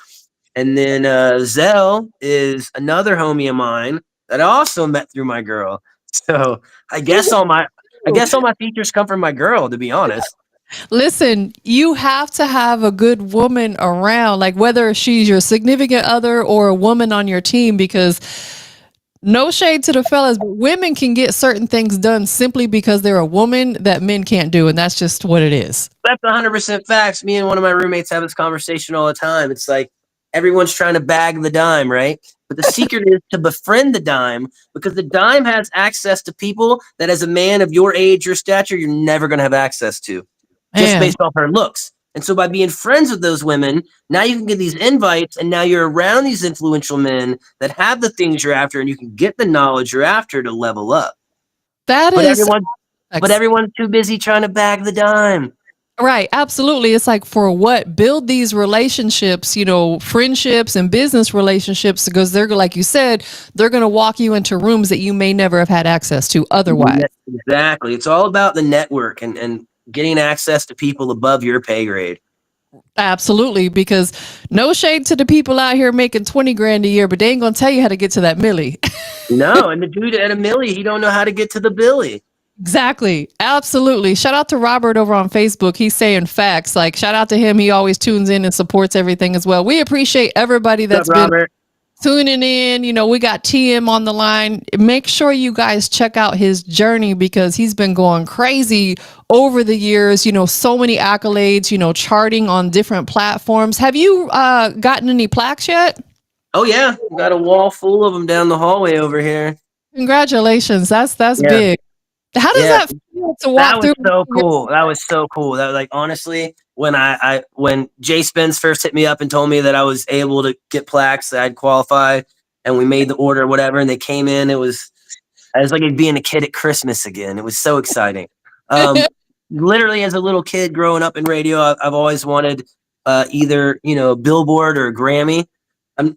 And then Zell is another homie of mine that I also met through my girl. So I guess all my features come from my girl, to be honest. Listen, you have to have a good woman around, like whether she's your significant other or a woman on your team, because no shade to the fellas, but women can get certain things done simply because they're a woman that men can't do. And that's just what it is. That's 100% facts. Me and one of my roommates have this conversation all the time. It's like everyone's trying to bag the dime, right? But the secret is to befriend the dime, because the dime has access to people that as a man of your age, your stature, you're never going to have access to. Just based off her looks. And so by being friends with those women, now you can get these invites, and now you're around these influential men that have the things you're after, and you can get the knowledge you're after to level up. But everyone's too busy trying to bag the dime. Right, absolutely. It's like for what? Build these relationships, friendships and business relationships, because they're like you said, they're going to walk you into rooms that you may never have had access to otherwise. Exactly. It's all about the network and getting access to people above your pay grade. Absolutely, because no shade to the people out here making 20 grand a year, but they ain't going to tell you how to get to that millie. No, and the dude at a millie, he don't know how to get to the billy. Exactly. Absolutely. Shout out to Robert over on Facebook. He's saying facts. Like, shout out to him. He always tunes in and supports everything as well. We appreciate everybody What's that's up, been Robert? tuning in. We got TM on the line. Make sure you guys check out his journey because he's been going crazy over the years. So many accolades, charting on different platforms. Have you gotten any plaques yet? Oh yeah, we got a wall full of them down the hallway over here. Congratulations. That's Yeah, big. How does yeah. that feel to That walk was through? so cool. That was so cool. That like honestly, when when Jay Spence first hit me up and told me that I was able to get plaques, that I'd qualify, and we made the order, or whatever, and they came in, I was like being a kid at Christmas again. It was so exciting. Literally, as a little kid growing up in radio, I've always wanted either a Billboard or a Grammy. I'm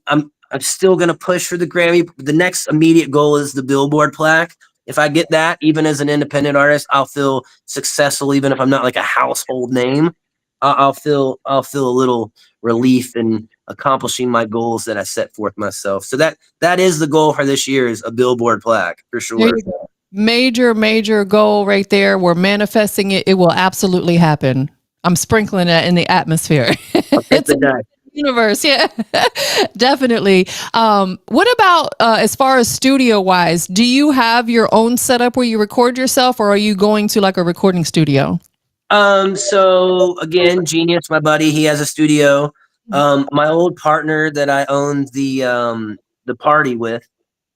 still gonna push for the Grammy. The next immediate goal is the Billboard plaque. If I get that, even as an independent artist, I'll feel successful, even if I'm not like a household name. I'll feel a little relief in accomplishing my goals that I set forth myself. So that is the goal for this year, is a Billboard plaque for There sure. you go. Major goal right there. We're manifesting it. It will absolutely happen. I'm sprinkling that in the atmosphere. I'll take It's the in the die. universe. Yeah, definitely. What about as far as studio wise? Do you have your own setup where you record yourself, or are you going to like a recording studio? So again, Genius, my buddy, he has a studio. My old partner that I owned the party with,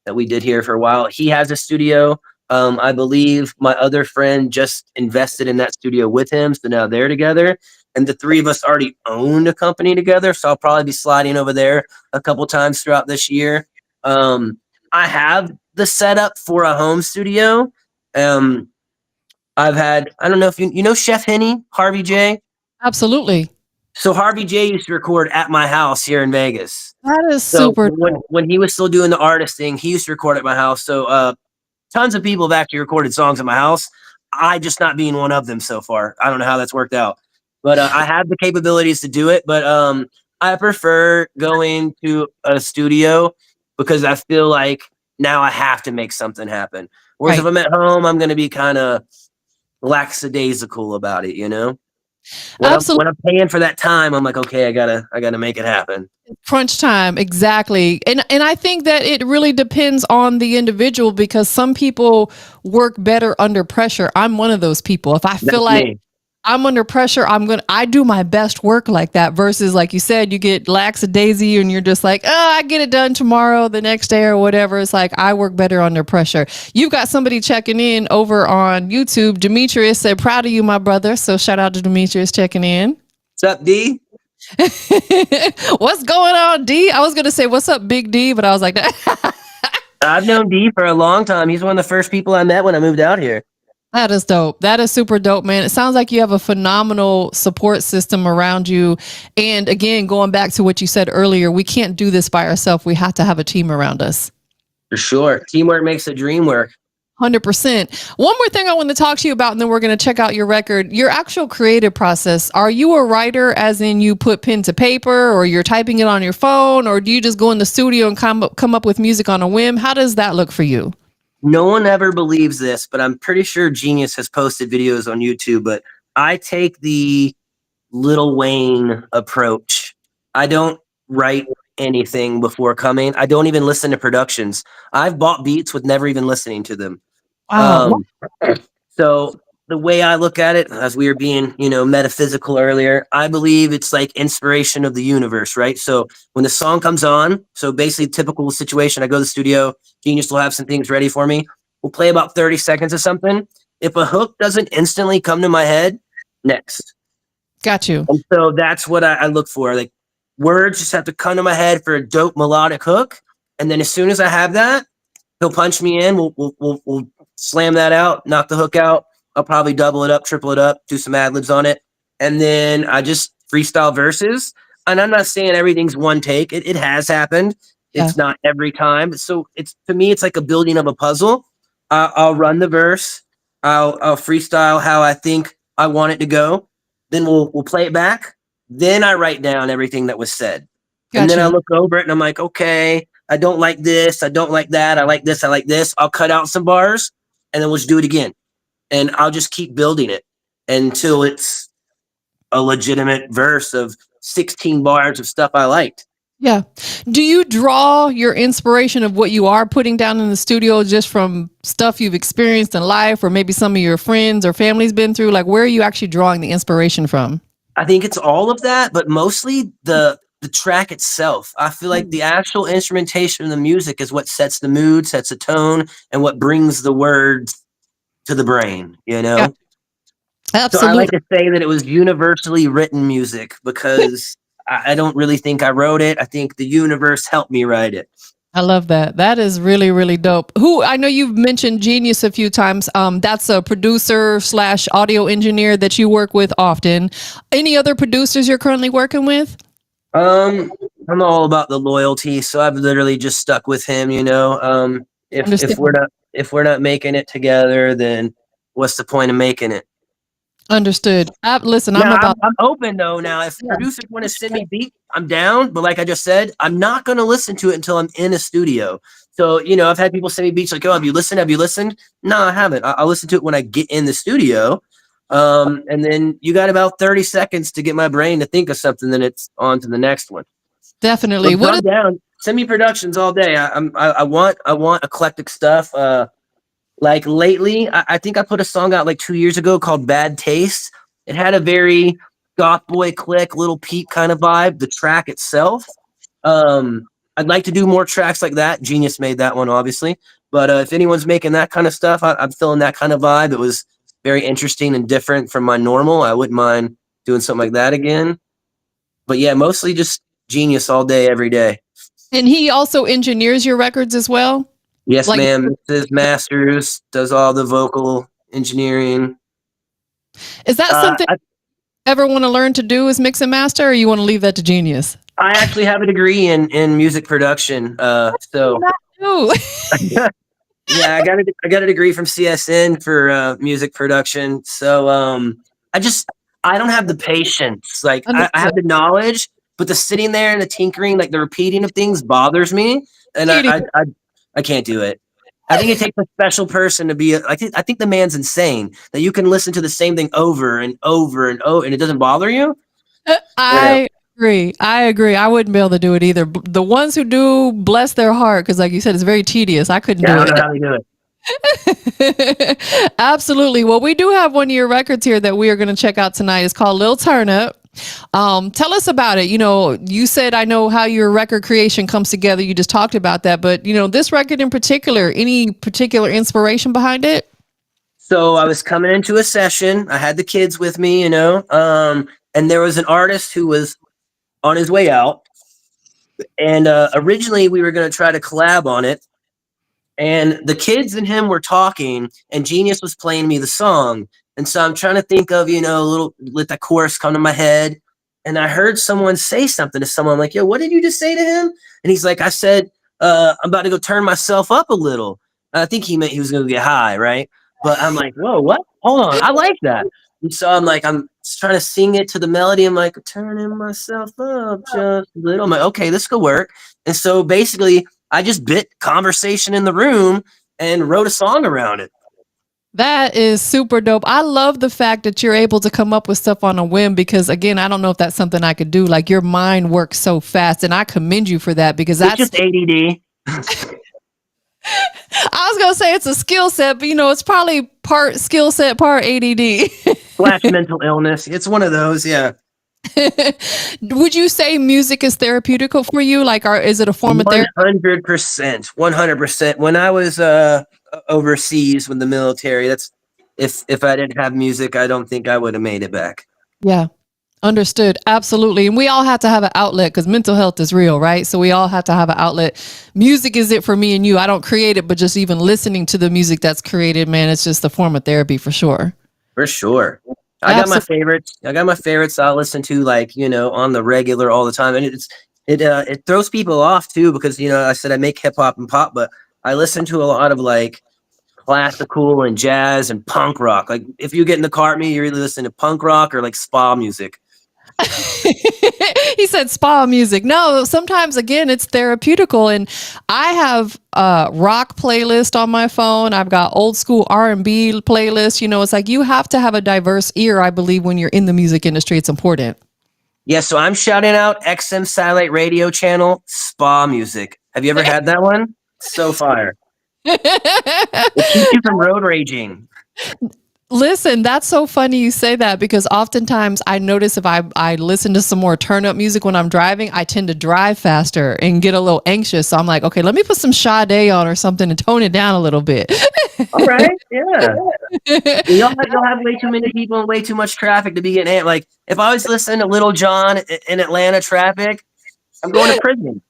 that we did here for a while, he has a studio. I believe my other friend just invested in that studio with him, so now they're together. And the three of us already owned a company together, so I'll probably be sliding over there a couple times throughout this year. I have the setup for a home studio. Um, I don't know if you know Chef Henny, Harvey J. Absolutely. So Harvey J used to record at my house here in Vegas. That is So super dope. when he was still doing the artist thing, he used to record at my house. So tons of people have actually recorded songs at my house. I just not being one of them so far. I don't know how that's worked out, but I have the capabilities to do it. But I prefer going to a studio because I feel like now I have to make something happen. Whereas if Right. I'm at home, I'm going to be kind of lackadaisical about it, Absolutely. When I'm paying for that time, I'm like, okay, I gotta make it happen. Crunch time, exactly. And I think that it really depends on the individual because some people work better under pressure. I'm one of those people. If I feel That's like me. I'm under pressure, I do my best work like that versus like you said, you get lackadaisy and you're just like, oh, I get it done tomorrow, the next day or whatever. It's like, I work better under pressure. You've got somebody checking in over on YouTube. Demetrius said, proud of you, my brother. So shout out to Demetrius checking in. What's up, D? What's going on, D? I was going to say, what's up, Big D? But I was like, I've known D for a long time. He's one of the first people I met when I moved out here. that is dope. That is super dope, man. It sounds like you have a phenomenal support system around you. And again, going back to what you said earlier, we can't do this by ourselves. We have to have a team around us. For sure. Teamwork makes the dream work. 100%. One more thing I want to talk to you about, and then we're going to check out your record, your actual creative process. Are you a writer, as in you put pen to paper, or you're typing it on your phone, or do you just go in the studio and come up with music on a whim? How does that look for you? No one ever believes this, but I'm pretty sure Genius has posted videos on YouTube. But I take the Lil Wayne approach. I don't write anything before coming. I don't even listen to productions. I've bought beats with never even listening to them. Wow. So the way I look at it, as we were being, metaphysical earlier, I believe it's like inspiration of the universe, right? So when the song comes on, so basically typical situation, I go to the studio, Genius will have some things ready for me. We'll play about 30 seconds of something. If a hook doesn't instantly come to my head, next. Got you. And so that's what I look for. Like words just have to come to my head for a dope melodic hook. And then as soon as I have that, he'll punch me in. We'll slam that out, knock the hook out. I'll probably double it up, triple it up, do some ad libs on it. and then I just freestyle verses. And I'm not saying everything's one take. It has happened. Yeah. It's not every time. So it's, to me, it's like a building of a puzzle. I'll run the verse. I'll freestyle how I think I want it to go. Then we'll play it back. Then I write down everything that was said. And Got then I you. look over it and I'm like, okay, I don't like this. I don't like that. I like this. I like this. I'll cut out some bars and then we'll just do it again. And I'll just keep building it until it's a legitimate verse of 16 bars of stuff I liked. Yeah. Do you draw your inspiration of what you are putting down in the studio just from stuff you've experienced in life, or maybe some of your friends or family's been through? Like, where are you actually drawing the inspiration from? I think it's all of that, but mostly the track itself. I feel like the actual instrumentation of the music is what sets the mood, sets a tone, and what brings the words to the brain, you know? Yeah, So I like absolutely. to say that it was universally written music because I don't really think I wrote it. I think the universe helped me write it. I love that. That is really, really dope. Who, I know you've mentioned Genius a few times. That's a producer slash audio engineer that you work with often. Any other producers you're currently working with? I'm all about the loyalty, so I've literally just stuck with him, you know. If Understand. we're not making it together, then what's the point of making it? Understood. Listen, I'm Now I'm, about. I'm open though. Now, if Yeah. producers want to send me beats, I'm down. But like I just said, I'm not going to listen to it until I'm in a studio. So I've had people send me beats like, "Oh, have you listened? Have you listened?" No, I haven't. I'll listen to it when I get in the studio. And then you got about 30 seconds to get my brain to think of something. Then it's on to the next one. Definitely. But What I'm is down. Send me productions all day. I want eclectic stuff. Like lately, I think I put a song out like 2 years ago called Bad Taste. It had a very goth boy click, Little Peep kind of vibe. The track itself. I'd like to do more tracks like that. Genius made that one, obviously. But if anyone's making that kind of stuff, I'm feeling that kind of vibe. It was very interesting and different from my normal. I wouldn't mind doing something like that again. But yeah, mostly just Genius all day, every day. and he also engineers your records as well? Yes, Like, ma'am. Mixes, masters, does all the vocal engineering. is that Uh, something I, you ever want to learn to do, is mix and master, or you want to leave that to Genius? I actually have a degree in music production. So Not do. yeah, I got a degree from CSN for music production. So I don't have the patience. Like I Understood. have the knowledge, but the sitting there and the tinkering, like the repeating of things, bothers me, and Tedious. I can't do it. I think it takes a special person to be. I think the man's insane that you can listen to the same thing over and over and over, and it doesn't bother you. Yeah, I agree. I agree. I wouldn't be able to do it either. The ones who do, bless their heart, because like you said, it's very tedious. I couldn't yeah, I do don't know how they do it. it. Absolutely. Well, we do have one of your records here that we are going to check out tonight. It's called Lil Turnup. Tell us about it. You said, I know how your record creation comes together. You just talked about that, but this record in particular, any particular inspiration behind it? So I was coming into a session. I had the kids with me, and there was an artist who was on his way out. And originally we were going to try to collab on it. And the kids and him were talking, and Genius was playing me the song. And so I'm trying to think of, a little, let that chorus come to my head. And I heard someone say something to someone. I'm like, yo, what did you just say to him? And he's like, I said, I'm about to go turn myself up a little. I think he meant he was going to get high, right? But I'm like, whoa, what? Hold on. I like that. And so I'm trying to sing it to the melody. I'm like, turning myself up just a little. I'm like, okay, this could work. And so basically, I just bit conversation in the room and wrote a song around it. That is super dope. I love the fact that you're able to come up with stuff on a whim because, again, I don't know if that's something I could do. Like, your mind works so fast, and I commend you for that because It's that's just ADD. I was gonna say it's a skill set, but it's probably part skill set, part ADD. Slash mental illness. It's one of those, yeah. Would you say music is therapeutic for you? Like, is it a form of therapy? 100%. 100%. When I was overseas with the military, that's if I didn't have music, I don't think I would have made it back. Yeah. Understood. Absolutely. And we all have to have an outlet because mental health is real, right? So we all have to have an outlet. Music is it for me and you. I don't create it, but just even listening to the music that's created, man, it's just a form of therapy for sure. For sure. I got my favorites. I got my favorites I'll listen to, like, on the regular all the time. And it throws people off too, because, I said I make hip hop and pop, but I listen to a lot of like classical and jazz and punk rock. Like if you get in the car with me, you're either listening to punk rock or like spa music. He said spa music. No, sometimes again it's therapeutical, and I have a rock playlist on my phone. I've got old school R&B playlist. It's like you have to have a diverse ear, I believe, when you're in the music industry. It's important. Yeah, so I'm shouting out XM Satellite Radio Channel Spa Music. Have you ever had that one? So fire. It keeps you from road raging. Listen, that's so funny you say that, because oftentimes I notice if I listen to some more turn up music when I'm driving, I tend to drive faster and get a little anxious. So I'm like, okay, let me put some Sade on or something and tone it down a little bit. All right, yeah. You'll have way too many people and way too much traffic to be getting like, if I was listening to Little John in Atlanta traffic, I'm going to prison,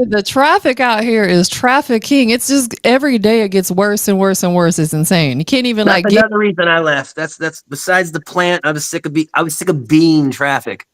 The traffic out here is trafficking. It's just every day it gets worse and worse and worse. It's insane. You can't even That's another reason I left. That's besides the plant. I was sick of being traffic.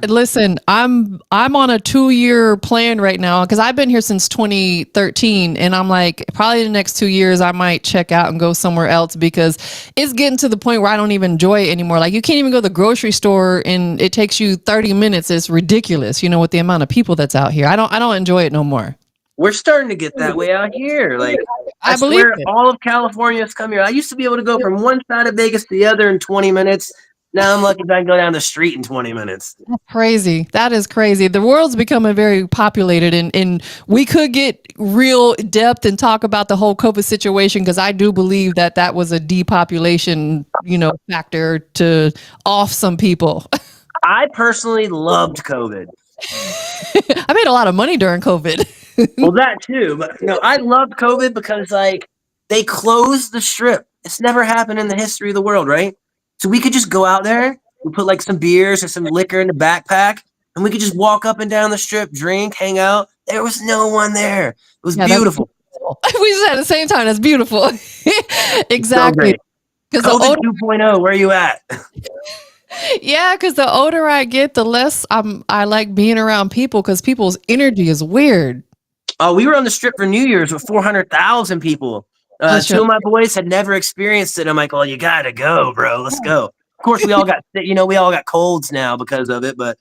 Listen, I'm on a 2-year plan right now, because I've been here since 2013, and I'm like, probably the next 2 years I might check out and go somewhere else, because it's getting to the point where I don't even enjoy it anymore. Like you can't even go to the grocery store and it takes you 30 minutes. It's ridiculous, with the amount of people that's out here. I don't enjoy it no more. We're starting to get that way out here. Like I believe swear, it. all of California has come here. I used to be able to go from one side of Vegas to the other in 20 minutes. Now I'm lucky if I can go down the street in 20 minutes. That's crazy. That is crazy. The world's becoming very populated, and we could get real depth and talk about the whole COVID situation, because I do believe that was a depopulation, factor to off some people. I personally loved COVID. I made a lot of money during COVID. Well, that too, but no, I loved COVID because like they closed the strip. It's never happened in the history of the world, right? So we could just go out there, we put like some beers or some liquor in the backpack, and we could just walk up and down the strip, drink, hang out. There was no one there. It was beautiful. We said at the same time, that's beautiful. Exactly. Because COVID 2.0, where are you at? Yeah, because the older I get, the less I like being around people, because people's energy is weird. Oh, we were on the strip for New Year's with 400,000 people. Two of my boys had never experienced it. I'm like, well, you gotta go, bro. Let's go. Of course, we all got colds now because of it, but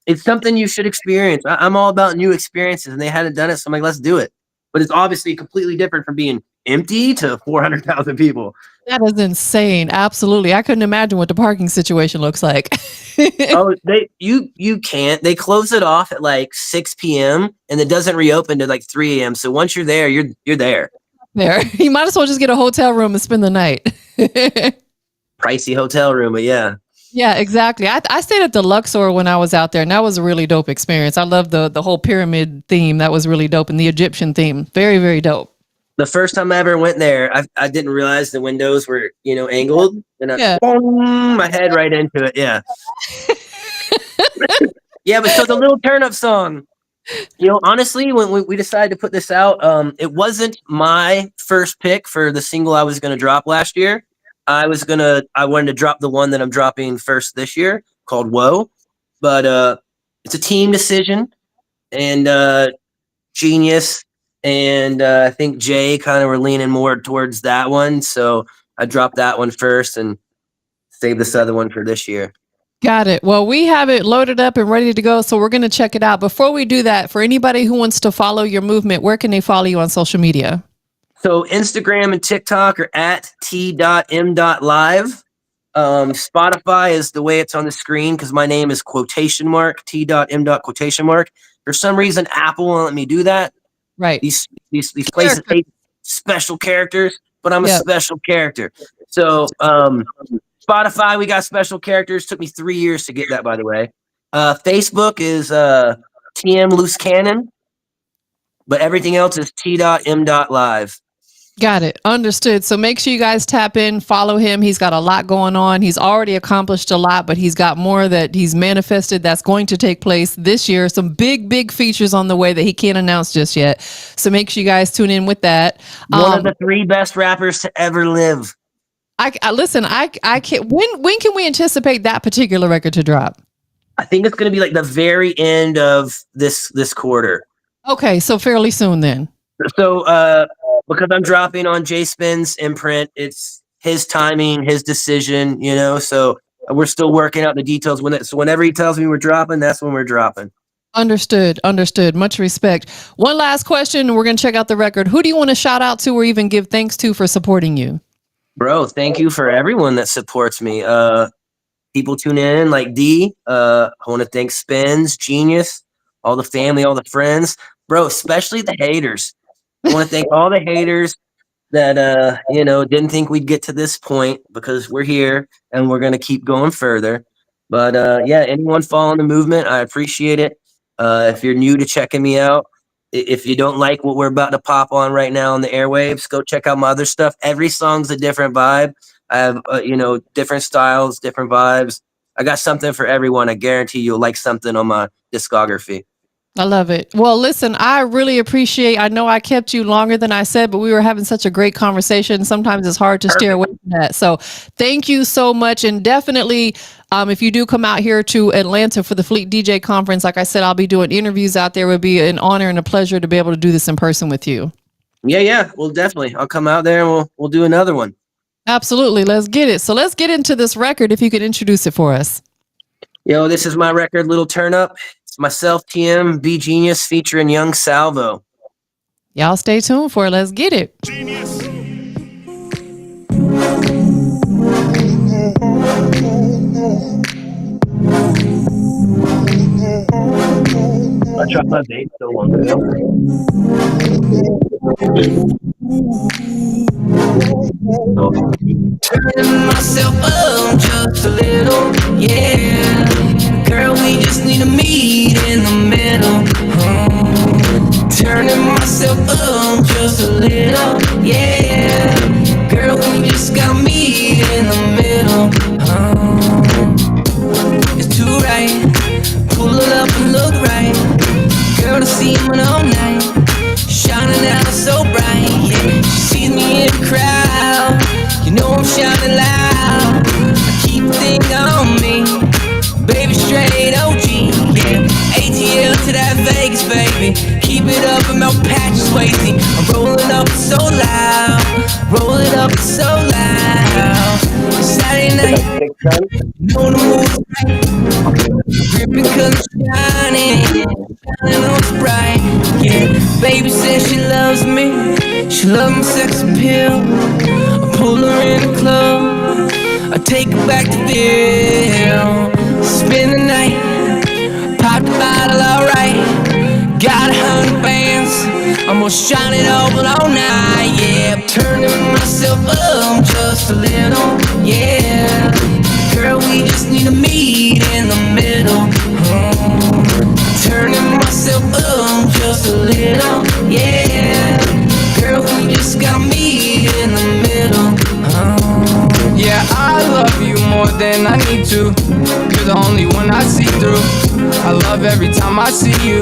it's something you should experience. I'm all about new experiences, and they hadn't done it, so I'm like, let's do it. But it's obviously completely different from being empty to 400,000 people. That is insane. Absolutely. I couldn't imagine what the parking situation looks like. Oh, you can't. They close it off at like 6 p.m. and it doesn't reopen to like 3 a.m. So once you're there, you're there. There. You might as well just get a hotel room and spend the night. Pricey hotel room, but yeah. Yeah, exactly. I stayed at the Luxor when I was out there, and that was a really dope experience. I love the whole pyramid theme. That was really dope. And the Egyptian theme. Very, very dope. The first time I ever went there, I didn't realize the windows were, angled, and I boom, my head right into it. Yeah. Yeah, but so the Lil Turnup song, honestly, when we decided to put this out, it wasn't my first pick for the single I was going to drop last year. I wanted to drop the one that I'm dropping first this year, called Whoa. But it's a team decision, and Genius and I think Jay kind of were leaning more towards that one. So I dropped that one first and saved this other one for this year. Got it. Well, we have it loaded up and ready to go, so we're going to check it out. Before we do that, for anybody who wants to follow your movement, where can they follow you on social media? So Instagram and TikTok are at t.m.live. Spotify is the way it's on the screen, because my name is quotation mark, t.m. quotation mark. For some reason, Apple won't let me do that. Right. These places hate special characters, but I'm a special character. So Spotify, we got special characters. Took me 3 years to get that, by the way. Facebook is TM Loose Cannon, but everything else is t.m.live. Got it. Understood. So make sure you guys tap in, follow him. He's got a lot going on. He's already accomplished a lot, but he's got more that he's manifested that's going to take place this year. Some big features on the way that he can't announce just yet. So make sure you guys tune in with that. One of the 3 best rappers to ever live. I listen. I can't. When can we anticipate that particular record to drop? I think it's going to be like the very end of this quarter. Okay, so fairly soon then. So because I'm dropping on Jay Spin's imprint, it's his timing, his decision, you know. So we're still working out the details. So whenever he tells me we're dropping, that's when we're dropping. Understood. Much respect. One last question. We're going to check out the record. Who do you want to shout out to or even give thanks to for supporting you? Bro, thank you for everyone that supports me. People tune in like D. I want to thank Spins, Genius, all the family, all the friends. Bro, especially the haters. I want to thank all the haters that didn't think we'd get to this point, because we're here and we're going to keep going further. But anyone following the movement, I appreciate it. If you're new to checking me out, if you don't like what we're about to pop on right now on the airwaves, go check out my other stuff. Every song's a different vibe. I have different styles, different vibes. I got something for everyone. I guarantee you'll like something on my discography. I love it. Well, listen, I really appreciate, I know I kept you longer than I said, but we were having such a great conversation. Sometimes it's hard to steer away from that. So thank you so much. And definitely, if you do come out here to Atlanta for the Fleet DJ conference, like I said, I'll be doing interviews out there. It would be an honor and a pleasure to be able to do this in person with you. Yeah. Well, definitely. I'll come out there and we'll do another one. Absolutely. Let's get it. So let's get into this record. If you could introduce it for us. Yo, this is my record, Lil Turnup. It's myself, TM, B Genius, featuring Young Salvo. Y'all stay tuned for it. Let's get it. Genius. I dropped my vape so long ago. Turning myself up just a little, yeah. Girl, we just need to meet in the middle. Turning myself up just a little, yeah. Girl, we just gotta meet in the middle. It's too right. Pull it up and look right. Girl, to see him all night. Shining out so bright, yeah. She sees me in the crowd. You know I'm shining loud. I keep a thing on me. Baby, straight OG, yeah. ATL to that Vegas, baby. Keep it up and my patch is waiting. I'm rolling up so loud. Rolling up so loud. It's Saturday night. Know the mood's right. Dripping cause I'm shining. Shining on it's bright, yeah. Baby says she loves me. She loves my sex appeal. I pull her in the club. I take her back to Ville. Spend the night. Pop the bottle, alright. Got 100 bands. I'm gonna shine it all night, yeah. Turning myself up just a little, yeah. Girl, we just need to meet in the middle. Turning myself up just a little, yeah. Girl, we just gotta meet in the middle. Yeah, I love you more than I need to. You're the only one I see through. I love every time I see you.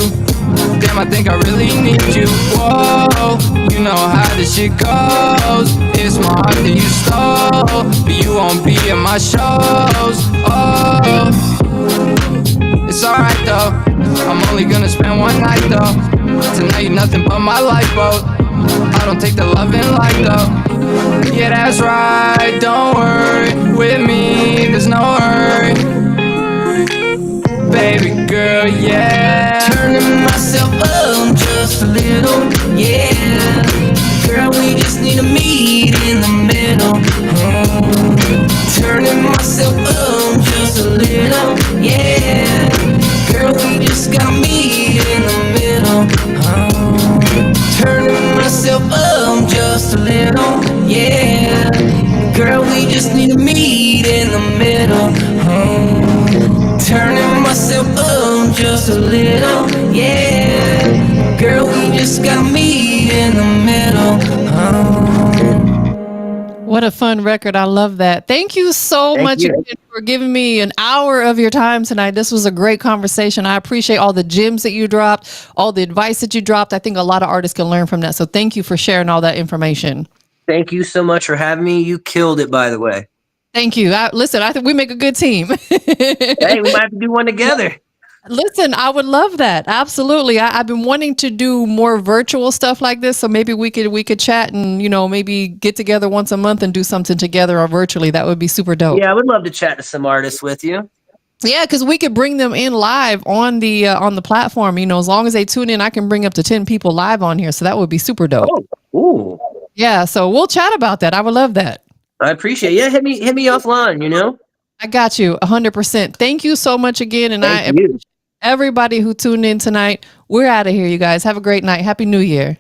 Damn, I think I really need you. Whoa, you know how this shit goes. It's my heart that you stole, but you won't be at my shows. Oh, it's alright though. I'm only gonna spend one night though. Tonight nothing but my lifeboat. I don't take the loving light though. Yeah, that's right, don't worry. With me, there's no hurry. Baby girl, yeah. Turning myself up just a little, yeah. Girl, we just need to meet in the middle. Turning myself up just a little, yeah. Girl, we just gotta meet in the middle. Turning myself up just a little, yeah. Girl, we just need to meet in the middle. Turning myself up just a little, yeah. Girl, we just gotta meet in the middle. What a fun record. I love that. Thank you so much again for giving me an hour of your time tonight. This was a great conversation. I appreciate all the gems that you dropped, all the advice that you dropped. I think a lot of artists can learn from that. So thank you for sharing all that information. Thank you so much for having me. You killed it, by the way. Thank you. Listen, I think we make a good team. Hey, we might have to do one together. Listen, I would love that. Absolutely. I've been wanting to do more virtual stuff like this. So maybe we could chat and, maybe get together once a month and do something together or virtually. That would be super dope. Yeah, I would love to chat to some artists with you. Yeah, because we could bring them in live on the platform. As long as they tune in, I can bring up to 10 people live on here. So that would be super dope. Oh, ooh. Yeah, so we'll chat about that. I would love that. I appreciate it. Yeah, hit me offline, I got you 100%. Thank you so much again. And Thank I you. appreciate everybody who tuned in tonight. We're out of here, you guys. Have a great night. Happy New Year.